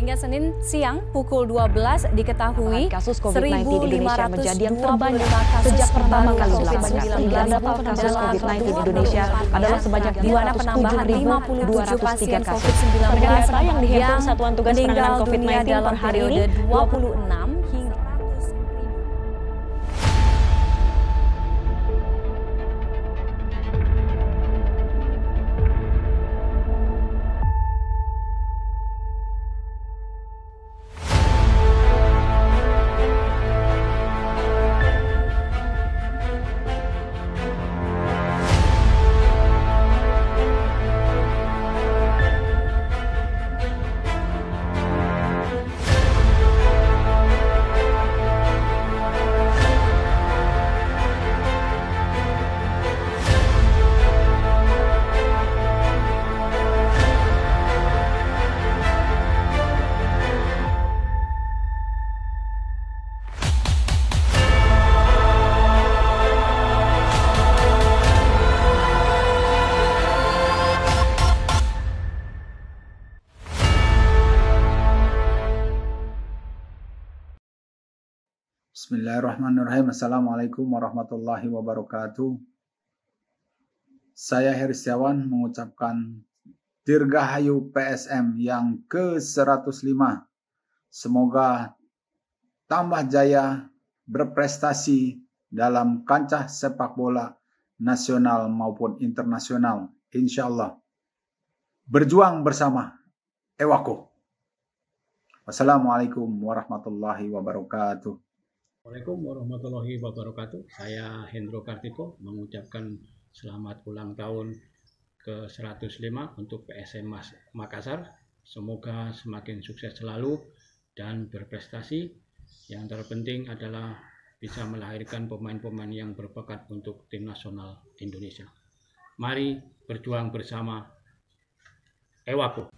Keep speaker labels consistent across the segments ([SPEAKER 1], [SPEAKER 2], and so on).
[SPEAKER 1] Hingga Senin siang pukul 12 diketahui
[SPEAKER 2] kasus COVID-19 di Indonesia menjadi yang terbanyak sejak pertama kali dilaporkan. Kasus COVID-19 di Indonesia adalah sebanyak 207.203
[SPEAKER 1] pasien
[SPEAKER 2] kasus.
[SPEAKER 1] COVID-19
[SPEAKER 2] Data yang dihimpun Satuan Tugas Penanganan COVID-19 per hari ini
[SPEAKER 1] 26 hingga 100.000.
[SPEAKER 3] Bismillahirrahmanirrahim. Assalamualaikum warahmatullahi wabarakatuh. Saya Heri Setiawan mengucapkan Dirgahayu PSM yang ke-105. Semoga tambah jaya berprestasi dalam kancah sepak bola nasional maupun internasional. Insya Allah. Berjuang bersama. Ewako. Wassalamualaikum warahmatullahi wabarakatuh.
[SPEAKER 4] Assalamualaikum warahmatullahi wabarakatuh. Saya Hendro Kartiko mengucapkan selamat ulang tahun ke-105 untuk PSM Makassar. Semoga semakin sukses selalu dan berprestasi. Yang terpenting adalah bisa melahirkan pemain-pemain yang berbakat untuk tim nasional Indonesia. Mari berjuang bersama. Ewako.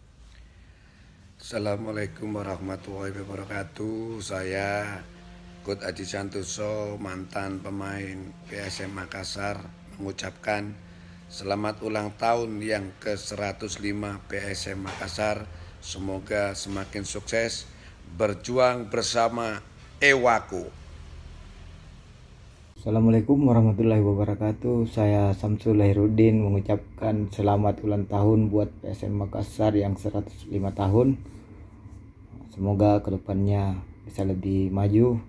[SPEAKER 5] Assalamualaikum warahmatullahi wabarakatuh. Saya Coach Aji Santoso, mantan pemain PSM Makassar, mengucapkan selamat ulang tahun yang ke-105 PSM Makassar. Semoga semakin sukses, berjuang bersama. Ewako.
[SPEAKER 6] Assalamualaikum warahmatullahi wabarakatuh. Saya Samsul Lahirudin mengucapkan selamat ulang tahun buat PSM Makassar yang 105 tahun. Semoga kedepannya bisa lebih maju,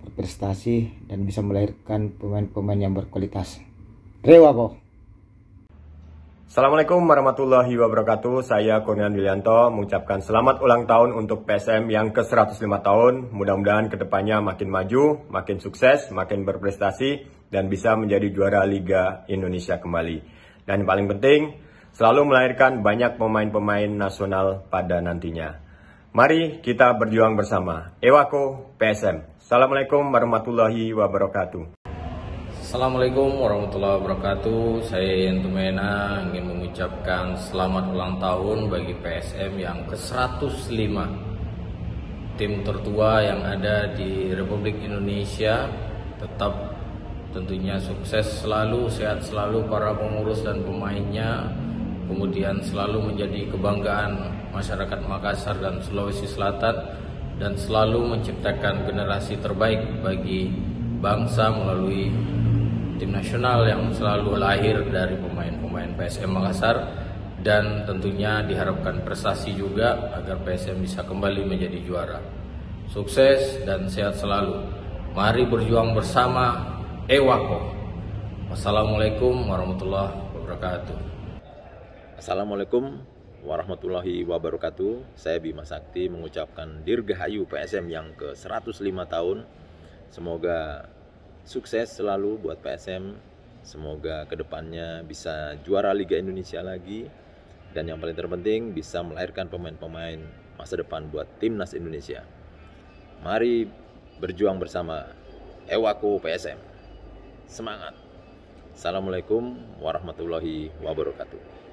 [SPEAKER 6] berprestasi, dan bisa melahirkan pemain-pemain yang berkualitas. Ewako.
[SPEAKER 7] Assalamualaikum warahmatullahi wabarakatuh. Saya Kurnian Willianto mengucapkan selamat ulang tahun untuk PSM yang ke-105 tahun. Mudah-mudahan kedepannya makin maju, makin sukses, makin berprestasi, dan bisa menjadi juara Liga Indonesia kembali. Dan yang paling penting, selalu melahirkan banyak pemain-pemain nasional pada nantinya. Mari kita berjuang bersama. Ewako PSM. Assalamualaikum warahmatullahi wabarakatuh.
[SPEAKER 8] Assalamualaikum warahmatullahi wabarakatuh. Saya Yentu Mena ingin mengucapkan selamat ulang tahun bagi PSM yang ke-105, tim tertua yang ada di Republik Indonesia. Tetap tentunya sukses selalu, sehat selalu para pengurus dan pemainnya, kemudian selalu menjadi kebanggaan masyarakat Makassar dan Sulawesi Selatan, dan selalu menciptakan generasi terbaik bagi bangsa melalui tim nasional yang selalu lahir dari pemain-pemain PSM Makassar, dan tentunya diharapkan prestasi juga agar PSM bisa kembali menjadi juara. Sukses dan sehat selalu. Mari berjuang bersama. Ewako. Wassalamualaikum warahmatullahi wabarakatuh.
[SPEAKER 9] Assalamualaikum warahmatullahi wabarakatuh. Saya Bima Sakti mengucapkan Dirgahayu PSM yang ke-105 tahun. Semoga sukses selalu buat PSM. Semoga kedepannya bisa juara Liga Indonesia lagi. Dan yang paling terpenting bisa melahirkan pemain-pemain masa depan buat Timnas Indonesia. Mari berjuang bersama. Ewako PSM. Semangat. Assalamualaikum warahmatullahi wabarakatuh.